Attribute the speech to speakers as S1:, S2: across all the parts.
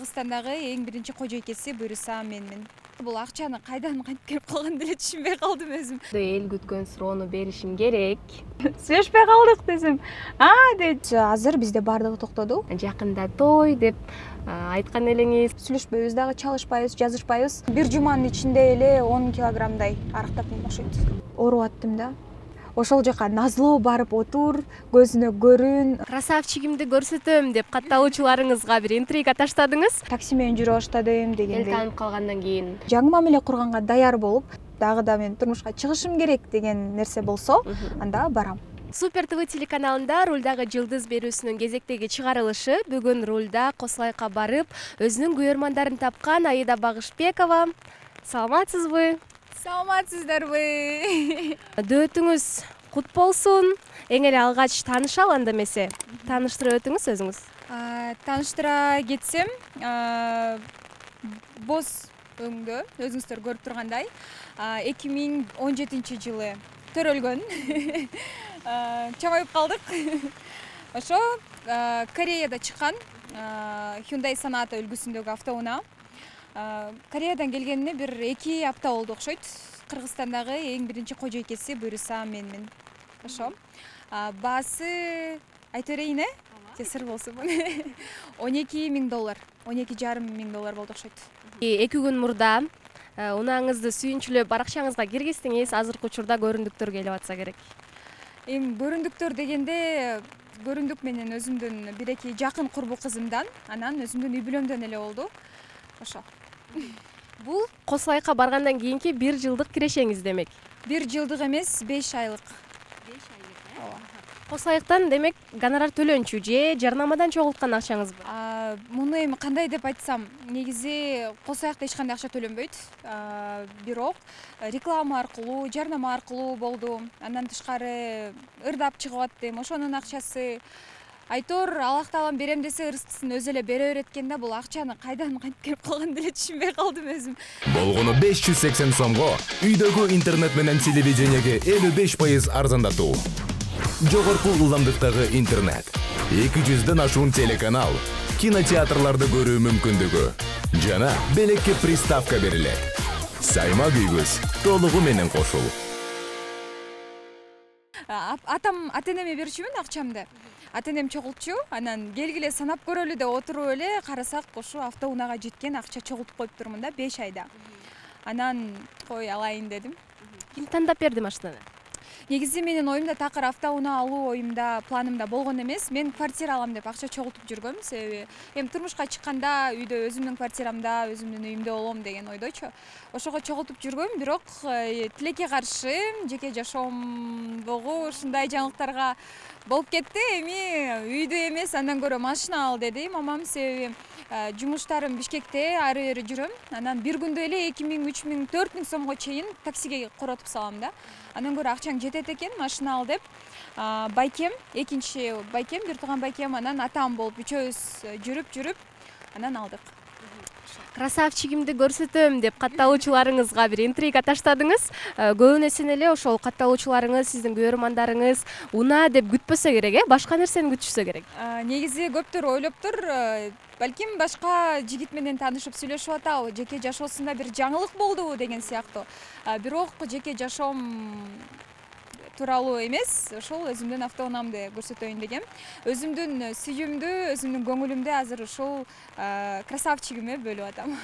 S1: Кыргызстандагы эң биринчи кожойкеси буюрса менмин. Бул акчаны кайдан кантип келип калганын деле түшүнбөй калдым өзүм.
S2: Эл күткөн суроону беришим керек.
S1: Сүйлөшпөй калдык десем. Дейт. Азыр бизде бардыгы токтоду.
S2: Жакында той деп айткан элеңиз.
S1: Сүйлөшпөйбүз дагы, чалышпайбыз, жазышпайбыз. Бир жуманын ичинде эле 10 килограммдай арыктап окшойт. Ооруп аттым да. Ошол жака назлоо барып отур, көзүнө көрүн.
S2: Красавчигимди көрсөтөм деп катталуучуларыңызга бир интрига таштадыңыз.
S1: Такси менен жүрө баштадым дегендей.
S2: Эл таанып калгандан кийин
S1: Жаңы мамиле курганга даяр болуп, дагы да мен турмушка чыгышым керек деген нерсе болсо, анда барам.
S2: Супер ТВ телеканалында Рулдагы жылдыз берүүсүнүн кезектеги чыгарылышы бүгүн Рулда Косылайка барып, өзүнүн күйөрмандарын тапкан Аида Багышбекова. Саламатсызбы?
S1: Саламатсыздарбы?
S2: Дөөтүңүз кут болсун. Эң эле алгач таанышалы анда эмесе. Тааныштырып өтүңүз өзүңүз.
S1: Тааныштыра кетсем, боз өңдө өзүңүздөр көрүп тургандай 2017 жылы төрөлгөн. Чоңоюп калдык. Ошо Кореяда чыккан Hyundai Sonata үлгүсүндөгү автоунаа. Кореядан келгенине бир 2 апта болду окшойт. Кыргызстандагы эң биринчи кожойкеси буюрса менмин. Ошо. Баасы айта берейин, сыр болсун. $12,000, $12,500 болду окшойт.
S2: 2 күн мурда унааңызды сүйүнчүлөп баракчаңызга киргиздиңиз. Азыркы учурда көрүндүктөр келип атса керек.
S1: Эми көрүндүктөр дегенде көрүндүк менен өзүмдүн бир-эки жакын курбу кызымдан, анан өзүмдүн үй бүлөмдөн эле болду. Ошо.
S2: Бул Косылайка баргандан кийинки 1 жылдык кирешеңиз демек.
S1: 1 жылдык эмес, 5 айлык.
S2: 5 айлык. Косылайктан демек гонорар төлөнчү же жарнамадан чогулткан акчаңызбы?
S1: Муну эми кандай деп айтсам, негизи Косылайкта эч кандай акча төлөнбөйт. Бирок реклама аркылуу, жарнама аркылуу болду. Андан тышкары ырдап чыгып аттым. Ошонун акчасы айтор Аллах таалам берем десе ырыскысын өзү эле бере берет экен да, бул акчаны кайдан кантип келип калганын деле түшүнбөй калдым өзүм.
S3: Болгону 580 сомго үйдөгү интернет менен телевидениеге 55% арзандатуу. Жогорку ылдамдыктагы интернет, 200дөн ашуун телеканал, кинотеатрларды көрүү мүмкүндүгү жана белекке приставка берилет. Сайма күйгүз толугу менен кошул.
S1: Ата-энеме берчүмүн акчамды. Ата-энем чогултчу, анан келгиле санап көрөлү деп отуруп эле карасак, ошо автоунаага жеткен акча чогултуп коюптурмун да 5 айда. Анан кой алайын дедим.
S2: Ким тандап берди машинаны?
S1: Негизи менин оюмда такыр автоунаа алуу оюмда, планымда болгон эмес. Мен квартира алам деп акча чогултуп жүргөм. Себеби эми турмушка чыкканда үйдө өзүмдүн квартирамда, өзүмдүн үйүмдө болом деген ойдочу. Ошого чогултуп жүргөм, бирок тилекке каршы жеке жашоомдогу ушундай жаңылыктарга болуп кетти. Эми үйдө эмес, андан көрө машина ал деди мамам. Себеби жумуштарым Бишкекте, ары бери жүрөм. Анан бир күндө эле 2000, 3000, 4000 сомго чейин таксиге коротуп салам да. Андан көрө акчаң жетет экен, машина ал деп. Байкем, экинчи байкем, бир тууган байкем, анан атам болуп үчөөбүз жүрүп, анан алдык.
S2: Красавчигимди көрсөтөм деп катталуучуларыңызга бир интрига таштадыңыз. Көбүнесин эле ошол катталуучуларыңыз, сиздин күйөрмандарыңыз унаа деп күтпөсө керек, башка нерсени күтүшсө керек.
S1: Негизи көптөр ойлоптур, балким башка жигит менен таанышып сүйлөшүп атабы, жеке жашоосунда бир жаңылык болдубу деген сыяктуу. Бирок жеке жашоом тууралуу эмес, ошол өзүмдүн автоунаамды көрсөтөйүн дегем. Өзүмдүн сүйүүмдү, өзүмдүн көңүлүмдү азыр ушул красавчигиме бөлүп атам.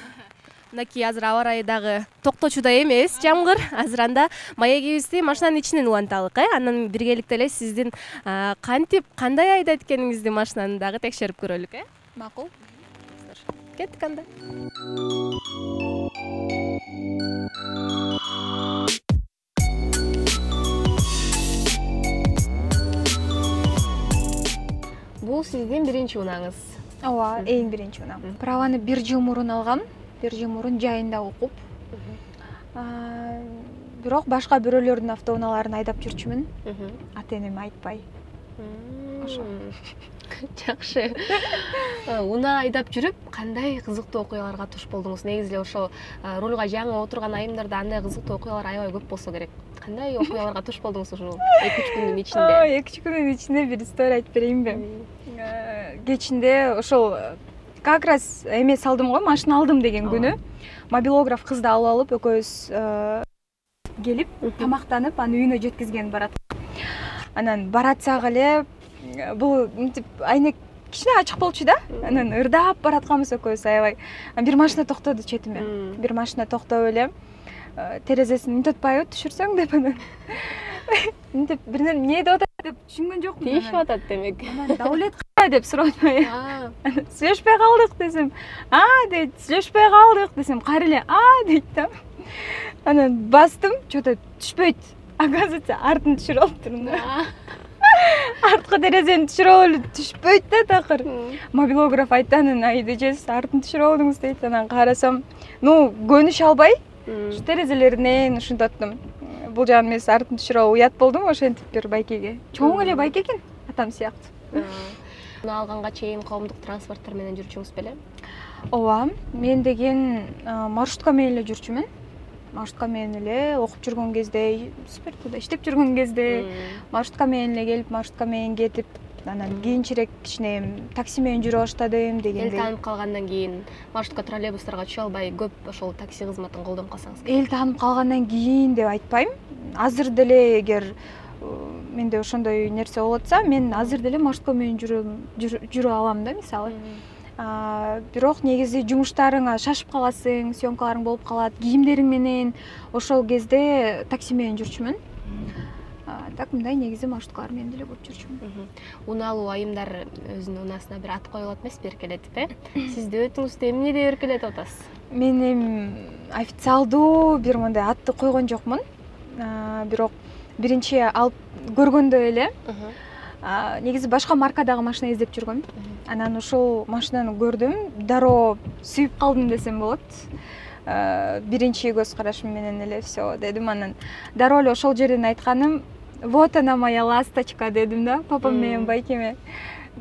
S2: Мынакей азыр аба ырайы дагы токточудай эмес, жамгыр. Азыр анда маегибизди машинанын ичинен уланталык, анан биргеликте эле сиздин кантип, кандай айдайт экениңизди машинаны дагы текшерип көрөлүк,
S1: Макул.
S2: Кеттик анда. Бул сиздин биринчи унааңыз.
S1: Ооба, эң биринчи унаам. Праваны 1 жыл мурун алгам. 1 жыл мурун жайында окуп. Бирок башка бирөөлөрдүн автоунааларын айдап жүрчүмүн. Ата-энеме айтпай. Ошо.
S2: Жакшы. Унаа айдап жүрүп, кандай кызыктуу окуяларга туш болдуңуз? Негизи эле ошо рулга жаңы отурган айымдарда андай кызыктуу окуялар аябай көп болсо керек. Кандай окуяларга туш болдуңуз ушул 2-3 күндүн ичинде?
S1: 2-3 күндүн ичинде бир история айтып берейинби? Кечинде ошол как раз эме салдым го, машина алдым деген күнү мобилограф кызды алып экөөбүз келип тамактанып анын үйүнө жеткизген барат. Анан баратсак эле бул мынтип айнек кичине ачык болчу да. Анан ырдап баратканбыз экөөбүз аябай. Бир машина токтоду четиме. Бир машина токтоп эле терезесин мынтип атпайбы түшүрсөң деп анан мынтип бирден эмне деп атат деп түшүнгөн жокмун.
S2: Тийишип атат демек.
S1: Анан даулет деп сурап атпайбы. Сүйлөшпөй калдык десем, дейт, сүйлөшпөй калдык десем, кайра эле дейт да. Анан бастым, что-то түшпөйт. Оказывается, артын түшүрүп алыптырмын да. Арткы терезени түшүрүп эле түшпөйт да такыр. Мобилограф айтты, анан айдыжыз артын түшүрүп алдыңыз дейт. Анан карасам, көнүш албай, терезелеринен ушинтаттым. Бул жагын эмес, артын түшүрүп уят болдум ошентип бир байкеге. Чоң эле байке экен, атам сыяктуу.
S2: Муну алганга чейин коомдук транспорттор менен жүрчүңүз беле?
S1: Ооба, мен деген маршрутка менен эле жүрчүмүн. Маршрутка менен эле окуп жүргөн кезде, Спиртуда иштеп жүргөн кезде маршрутка менен эле келип, маршрутка менен кетип, анан кийинчерээк кичине такси менен жүрө баштадым дегендей.
S2: Эл таанып калгандан кийин маршрутка, троллейбустарга түшө албай көп ошол такси кызматын колдонуп калсаңыз.
S1: Эл таанып калгандан кийин деп айтпайм. Азыр деле эгер менде ошондой нерсе болуп атса, мен азыр деле маршрутка менен жүрө алам да, мисалы. Бирок негизи жумуштарыңа шашып каласың, съемкаларың болуп калат, кийимдериң менен ошол кезде такси менен жүрчүмүн. Так мындай негизи маршруткалар менен деле көп жүрчүмүн.
S2: Унаалуу айымдар өзүнүн унаасына бир ат коюп атпайсыз, беркелетип, Сизди өтүңүздө эмне деп эркелетип атасыз?
S1: Мен официалдуу бир мындай атты койгон жокмун. Бирок биринчи алып көргөндө эле негизи башка маркадагы машина издеп жүргөм. Анан ошол машинаны көрдүм, дароо сүйүп калдым десем болот. Биринчи көз карашым менен эле все дедим. Анан дароо эле ошол жерден айтканым, вот она моя ласточка дедим да, папам менен байкеме.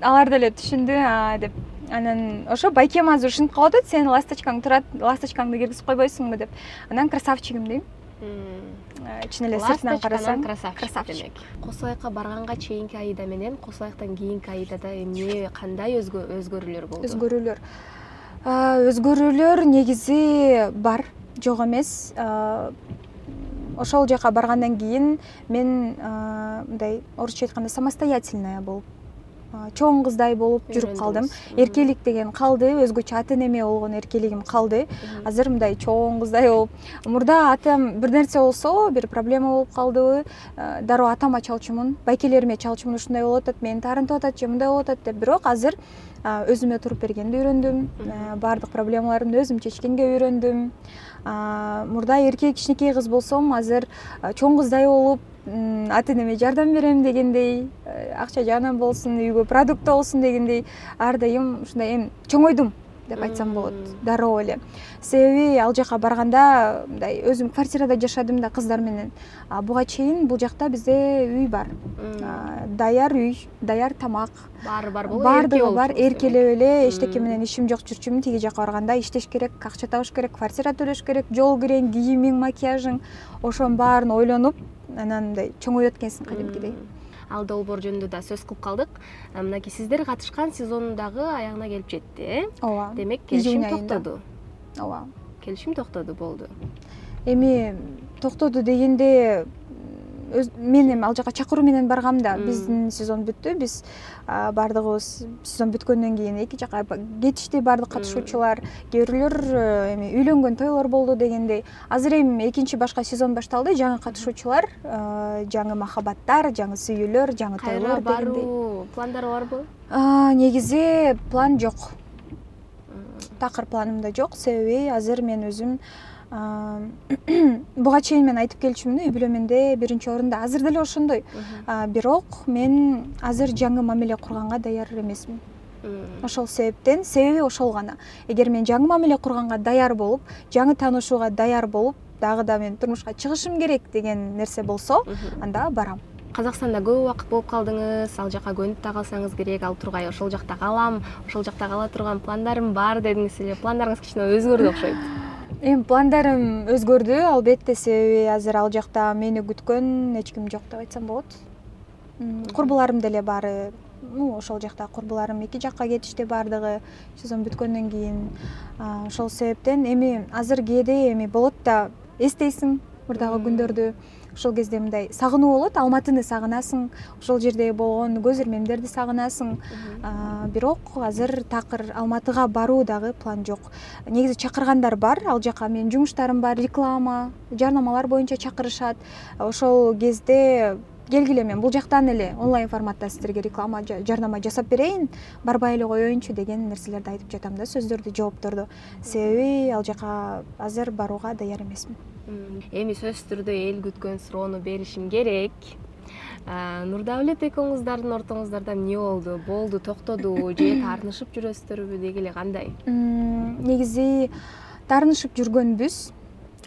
S1: Алар деле түшүндү деп. Анан ошо байкем азыр ушинтип калып атат, сенин ласточкаң турат, ласточкаңды киргизип койбойсуңбу деп. Анан красавчигим дейм. Чын эле сыртынан карасаң
S2: красавчик. Косо Айкка барганга чейинки Аида менен Косо Айктан кийинки Аидада эмне, кандай өзгөрүүлөр болду? Өзгөрүүлөр негизи бар, жок эмес. Ошол жака баргандан кийин мен мындай орусча айтканда самостоятельная болуп, чоң кыздай болуп жүрүп калдым. Эркелик деген калды, өзгөчө ата-энеме болгон эркелигим калды. Азыр мындай чоң кыздай болуп, мурда атам бир нерсе болсо, бир проблема болуп калдыбы, дароо атама чалчумун, байкелериме чалчумун, ушундай болуп атат, мени таарынтып атат, же мындай болуп атат деп. Бирок азыр өзүмө туруп бергенди үйрөндүм. Баардык проблемаларымды өзүм чечкенге үйрөндүм. Мурда эркек кичинекей кыз болсом, азыр чоң кыздай болуп, ата-энеме жардам берем дегендей, акча жагынан болсун, үйгө продукт болсун дегендей, ар дайым ушундай чоңойдум деп айтсам болот. Дароо эле. Себеби ал жака барганда мындай өзүм квартирада жашадым да кыздар менен. Буга чейин бул жакта бизде үй бар. Даяр үй, даяр тамак. Баардыгы бар, эркелеп эле эчтеке менен ишим жок жүрчүмүн. Тиги жака барганда иштеш керек, акча табыш керек, квартира төлөш керек, жол кирең, кийимиң, макияжың, ошонун баарын ойлонуп, анан мындай чоңоюп экенсиң кадимкидей. Ал долбоор жөнүндө да сөз кылып калдык. Мынакей сиздер катышкан сезон дагы аягына келип жетти,
S1: Ооба.
S2: Демек келишим токтоду.
S1: Ооба.
S2: Келишим токтоду, болду.
S1: Эми токтоду дегенде мен эми ал жака чакыруу менен баргам да. Биздин сезон бүттү. Биз баардыгыбыз сезон бүткөндөн кийин эки жака кетишти баардык катышуучулар. Кээ бирлөр эми үйлөнгөн, тойлор болду дегендей. Азыр эми экинчи башка сезон башталды. Жаңы катышуучулар, жаңы махабаттар, жаңы сүйүүлөр, жаңы тойлор дегендей.
S2: Пландар барбы?
S1: Негизи план жок. Такыр планымда жок. Себеби азыр мен өзүм буга чейин мен айтып келчүмүн, үй бүлөмүндө биринчи орунда. Азыр деле ошондой. Бирок мен азыр жаңы мамиле курганга даяр эмесмин. Ошол себептен, себеби ошол гана. Эгер мен жаңы мамиле курганга даяр болуп, жаңы таанышууга даяр болуп, дагы да мен турмушка чыгышым керек деген нерсе болсо, анда барам.
S2: Казакстанда көп убакыт болуп калдыңыз, ал жака көнүп да калсаңыз керек, ал тургай ошол жакта калам, ошол жакта кала турган пландарым бар дедиңиз эле. Пландарыңыз кичине өзгөрдү окшойт.
S1: Эми пландарым өзгөрдү, албетте, себеби азыр ал жакта мени күткөн эч ким жок деп айтсам болот. Курбуларым деле баары ошол жакта курбуларым эки жакка кетишти баардыгы сезон бүткөндөн кийин. Ошол себептен эми азыр кээде эми болот да эстейсиң мурдагы күндөрдү. Ошол кезде мындай сагынуу болот, Алматыны сагынасың, ошол жерде болгон көз ирмемдерди сагынасың. Бирок азыр такыр Алматыга баруу дагы план жок. Негизи чакыргандар бар, ал жака менин жумуштарым бар, реклама, жарнамалар боюнча чакырышат. Ошол кезде келгиле, мен бул жактан эле онлайн форматта сиздерге реклама, жарнама жасап берейин, барбай эле коеюнчу деген нерселерди айтып жатам да, сөздөрдү, жоопторду. Себеби ал жака азыр барууга даяр эмесмин.
S2: Эми сөзсүз түрдө эл күткөн суроону беришим керек. Нурдавлет экөөңүздөрдүн ортоңуздарда эмне болду? Болду, токтоду же таарынышып жүрөсүздөрбү деги эле кандай?
S1: Негизи таарынышып жүргөнбүз.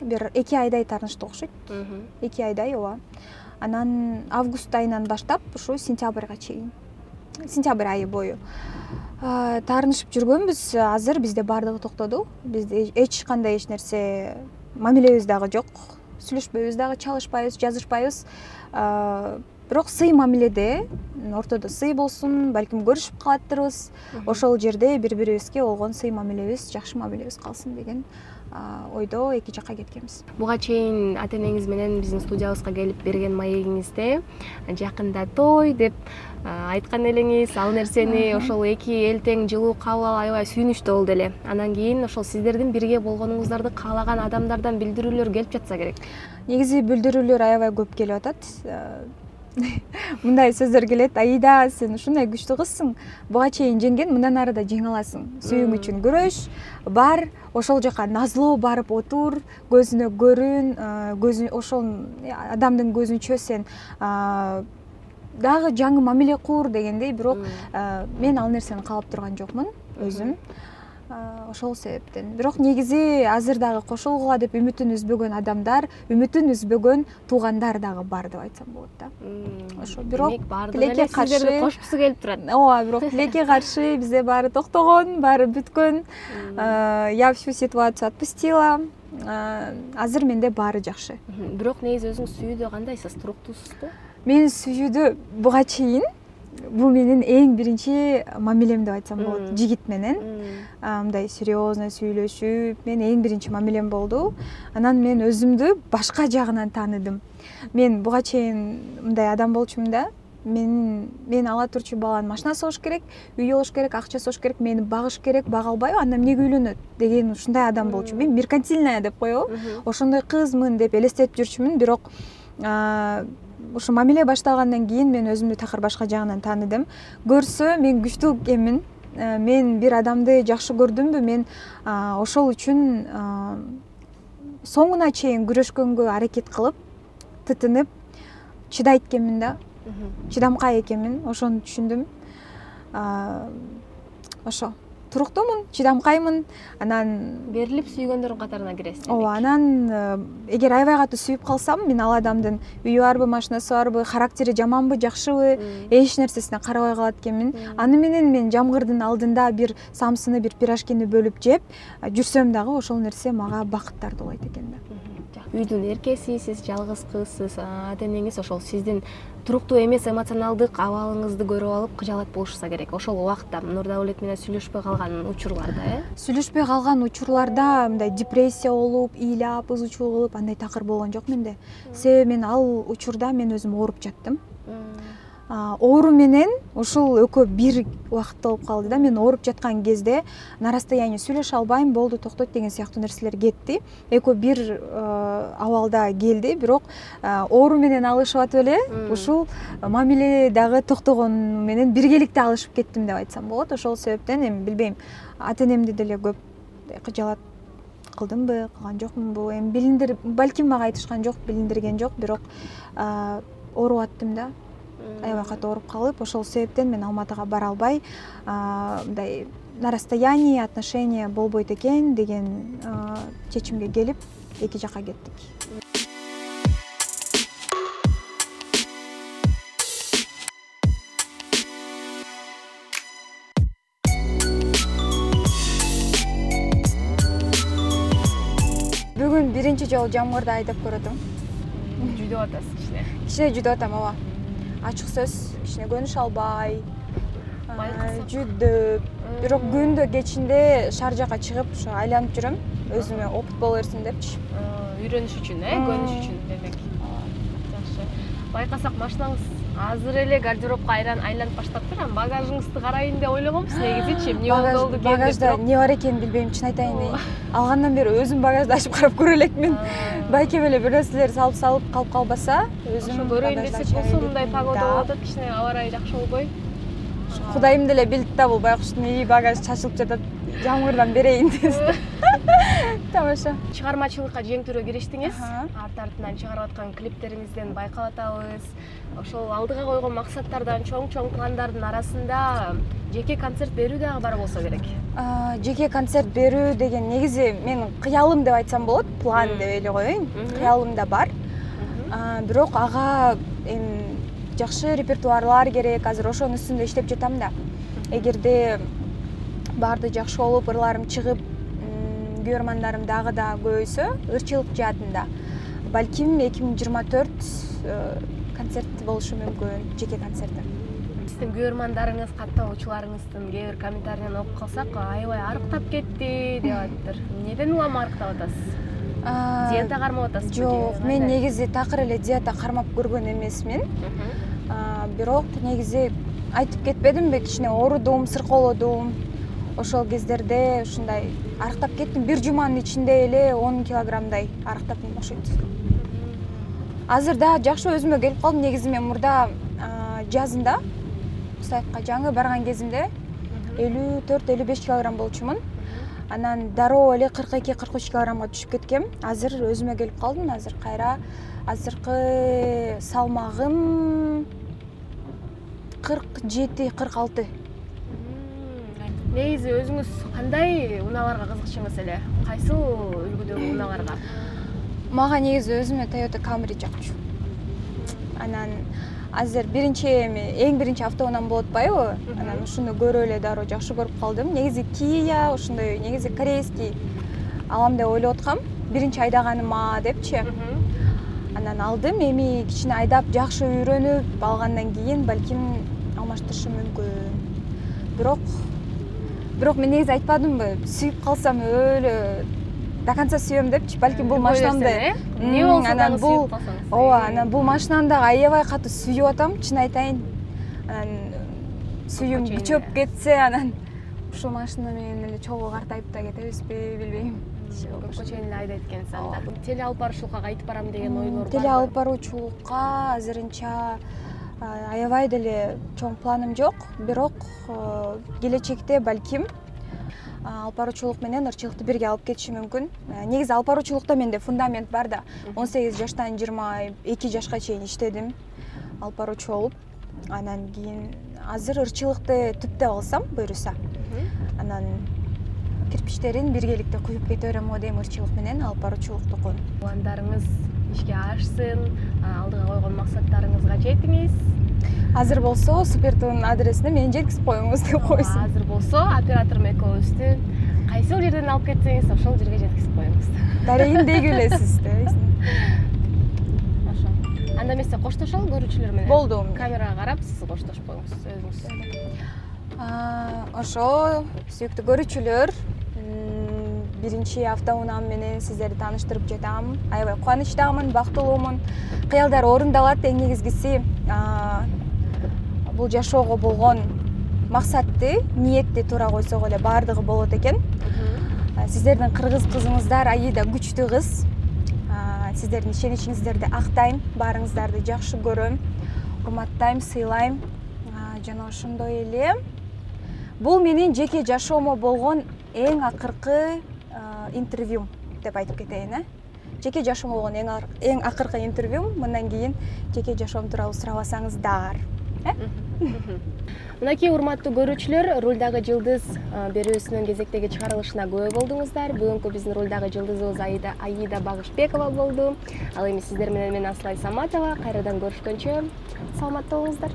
S1: Бир 2 айдай таарыныштык окшойт. 2 айдай, ооба. Анан август айынан баштап ушу сентябрга чейин, сентябрь айы бою таарынышып жүргөнбүз. Азыр бизде баардыгы токтоду. Бизде эч кандай эч нерсе, мамилебиз дагы жок, сүйлөшпөйбүз дагы, чалышпайбыз, жазышпайбыз. Бирок сый мамиледе, ортодо сый болсун, балким көрүшүп калаттырбыз. Ошол жерде бири-бирибизге болгон сый мамилебиз, жакшы мамилебиз калсын деген ойдо эки жакка кеткенбиз.
S2: Буга чейин ата-энеңиз менен биздин студиябызга келип берген маегиңизде жакында той деп айткан элеңиз, ал нерсени ошол эки эл тең жылуу кабыл алып аябай сүйүнүчтүү болду эле. Анан кийин ошол сиздердин бирге болгонуңуздарды каалаган адамдардан билдирүүлөр келип жатса керек.
S1: Негизи билдирүүлөр аябай көп келип атат. Мындай сөздөр келет: "Аида, сен ушундай күчтүү кызсың, буга чейин жеңген, мындан ары да жеңе аласың. Сүйүң үчүн күрөш, бар, ошол жака назлоо барып отур, көзүнө көрүн, ошол адамдын көзүнчө сен дагы жаңы мамиле кур" дегендей. Бирок мен ал нерсени каалап турган жокмун өзүм. Ошол себептен. Бирок негизи азыр дагы кошулгула деп үмүтүн үзбөгөн адамдар, үмүтүн үзбөгөн туугандар дагы бар деп айтсам болот да. Ошо бирок тилекке каршы
S2: кошкусу келип турат.
S1: Ооба, бирок тилекке каршы бизде баары токтогон, баары бүткөн. Я всю ситуацию отпустила. Азыр менде баары жакшы.
S2: Бирок негизи өзүңүз сүйүүдө кандайсыз? Туруктуусузбу?
S1: Мен сүйүүдө буга чейин бул менин эң биринчи мамилем деп айтсам болот. Жигит менен мындай серьезно сүйлөшүп, мен эң биринчи мамилем болду. Анан мен өзүмдү башка жагынан тааныдым. Мен буга чейин мындай адам болчумун да. Мен ала турчу баланын машинасы болуш керек, үй болуш керек, акчасы болуш керек, мени багыш керек, бага албайбы, анда эмнеге үйлөнөт деген ушундай адам болчумун. Мен меркантильная деп коебу, ошондой кызмын деп элестетип жүрчүмүн. Бирок ушу мамиле башталгандан кийин мен өзүмдү такыр башка жагынан тааныдым. Көрсө мен күчтүү экенмин. Мен бир адамды жакшы көрдүмбү, мен ошол үчүн соңуна чейин күрөшкөнгө аракет кылып, тытынып, чыдайт экенмин да. Чыдамкай экенмин, ошону түшүндүм. Ошо туруктуумун, чыдамкаймын. Анан
S2: берилип сүйгөндөрдүн катарына киресиз.
S1: Ооба, анан эгер аябай катуу сүйүп калсам, мен ал адамдын үйү барбы, машинасы барбы, характери жаманбы, жакшыбы, эч нерсесине карабай калат экенмин. Аны менен мен жамгырдын алдында бир самсыны, бир пирожкини бөлүп жеп жүрсөм дагы ошол нерсе мага бакыт тартуулайт экен да.
S2: Үйдүн эркесисиз, жалгыз кызсыз, ата-энеңиз ошол сиздин туруктуу эмес эмоционалдык абалыңызды көрүп алып кыжалат болушса керек. Ошол убакта Нурдавлет менен сүйлөшпөй калган учурларда,
S1: Сүйлөшпөй калган учурларда мындай депрессия болуп, ыйлап, ызычуу кылып андай такыр болгон жок менде. Себеби мен ал учурда мен өзүм ооруп жаттым. Оору менен ушул экөө бир убакытта болуп калды да. Мен ооруп жаткан кезде на расстоянии сүйлөшө албайм, болду, токтойт деген сыяктуу нерселер кетти. Экөө бир абалда келди, бирок оору менен алышып атып эле ушул мамиле дагы токтогон менен биргеликте алышып кеттим деп айтсам болот. Ошол себептен эми билбейм, ата-энемди деле көп кыжалат кылдымбы, кылган жокмунбу, эми балким мага айтышкан жок, билиндирген жок, бирок ооруп аттым да. Аябай катуу ооруп калып, ошол себептен мен Алматыга бара албай, мындай на расстоянии отношения болбойт экен деген чечимге келип, эки жакка кеттик. Бүгүн биринчи жолу жамгырда айдап көрөтүм.
S2: Жүдөп атасыз кичине.
S1: Кичине жүдөп атам, ооба. Ачык сөз, кичине көнүшө албай,
S2: Байкасак.
S1: Жүдөп. Бирок күндө кечинде шаар жака чыгып ошо айланып жүрөм. Өзүмө опыт боло берсин депчи.
S2: Үйрөнүш үчүн, көнүш үчүн демек. Жакшы. Байкасак машинаңыз азыр эле гардеробко айланып баштаптыр. Багажыңызды карайын деп ойлогонбуз негизичи. Эмне болду?
S1: Багажда эмне бар экенин билбейм, чын айтайын. Алгандан бери өзүм багажды ачып карап көрө элекмин. Байке эле бир нерселер салып калып калбаса, өзүм
S2: көрөйүн десек болсо мындай погода болуп атат, кичине аба ырайы жакшы болбой.
S1: Кудайым деле билди да бул байкуштун багаж чачылып жатат. Жамгырдан берейин деп. Тамаша.
S2: Чыгармачылыкка жеңтүрө кириштиңиз. Артынан чыгарып аткан клиптериңизден байкап атабыз. Ошол алдыга койгон максаттардан чоң пландардын арасында жеке концерт берүү дагы бар болсо керек.
S1: Жеке концерт берүү деген негизи менин кыялым деп айтсам болот. План деп эле коеюн. Кыялымда бар. Бирок ага жакшы репертуарлар керек. Азыр ошонун үстүндө иштеп жатам да. Эгерде барды жакшы болуп, ырларым чыгып, көрмандарым дагы да көбөйсө, ырчылык жаатында балким 2024 концерт болушу мүмкүн, жеке концерти.
S2: Сиздин көрмандарыңыз, каттоочуларыңыздын кээ бир комментарийин окуп калсак, аябай арыктап кетти деп атыптыр. Неден улам арыктап атасыз? Диета кармап атасызбы?
S1: Жок, мен негизи такыр эле диета кармап көргөн эмесмин. Бирок негизи айтып кетпедимби, кичине оорудум, сыркоолодум. Ошол кездерде ушундай арыктап кеттим. Бир жуманын ичинде эле 10 килограммдай арыктаптым окшойт. Азыр да жакшы өзүмө келип калдым. Негизи мен мурда жазында сайтка жаңы барган кезимде 54-55 килограмм болчумун. Анан дароо эле 42-43 килограммга түшүп кеткем. Азыр өзүмө келип калдым. Азыр кайра азыркы салмагым 47-46.
S2: Негизи өзүңүз кандай унааларга кызыкчыңыз эле? Кайсыл үлгүдөгү унааларга?
S1: Мага негизи өзүмө Toyota Camry жакчу. Анан азыр эң биринчи автоунам болуп атпайбы? Анан ушуну көрүп эле дароо жакшы көрүп калдым. Негизи Kia, ошондой негизи корейский алам деп ойлоп аткам. Биринчи айдаганыма депчи. Анан алдым, эми кичине айдап жакшы үйрөнүп алгандан кийин балким алмаштырышым мүмкүн. Бирок мен негизи айтпадымбы, сүйүп калсам өлө до конца сүйөм депчи. Балким бул машинамды
S2: эмне болсо дагы сүйүп калсаңыз.
S1: Ооба, анан бул машинаны дагы аябай катуу сүйүп атам, чын айтайын. Анан сүйүм күчөп кетсе, анан ушул машина менен эле чогуу картайып да кетебизби, билбейм.
S2: Көпкө чейин эле айдайт экенсиз анда. Теле алып баруучулукка кайтып барам деген ойлор бар.
S1: Теле алып баруучулукка азырынча аябай деле чоң планым жок, бирок келечекте балким алып баруучулук менен ырчылыкты бирге алып кетишим мүмкүн. Негизи алып баруучулукта менде фундамент бар да. 18 жаштан 22 жашка чейин иштедим алып баруучу болуп. Анан кийин азыр ырчылыкты түптөп алсам буюрса, анан кирпичтерин биргеликте куюп кете берем го дейм ырчылык менен алып баруучулукту.
S2: Пландарыңыз ишке ашсын, алдыга койгон максаттарыңызга жетиңиз.
S1: Азыр болсо Супертун адресине мени жеткизип коюңуз деп койсун.
S2: Азыр болсо операторум экөөбүздү кайсыл жерден алып кетсеңиз ошол жерге жеткизип коюңуз.
S1: Дарейин деги элесиз дейсиң.
S2: Ошо. Анда эмесе коштошолу көрүүчүлөр менен.
S1: Болду.
S2: Камерага карап сиз коштошуп коюңуз өзүңүз.
S1: Ошо, сүйүктүү көрүүчүлөр, биринчи автоунам менен сиздерди тааныштырып жатам. Аябай кубанычтамын, бактылуумун. Кыялдар орундалат, эң негизгиси бул жашоого болгон максатты, ниетти туура койсок эле баардыгы болот экен. Сиздердин кыргыз кызыңыздар аида күчтүү кыз. Сиздердин ишеничиңиздерди актайм, баарыңыздарды жакшы көрөм, урматтайм, сыйлайм. Жана ошондой эле бул менин жеке жашоомо болгон эң акыркы интервью деп айтып кетейин. Жеке жашоомо болгон эң акыркы интервью. Мындан кийин жеке жашоом тууралуу сурабасаңыздар.
S2: Мынакей урматтуу көрүүчүлөр, Рулдагы жылдыз берүүсүнүн кезектеги чыгарылышына күбө болдуңуздар. Бүгүнкү биздин Рулдагы жылдызыбыз Аида Багышбекова болду. Ал эми сиздер менен мен Аслай Саматова. Кайрадан көрүшкөнчө саламатта болуңуздар.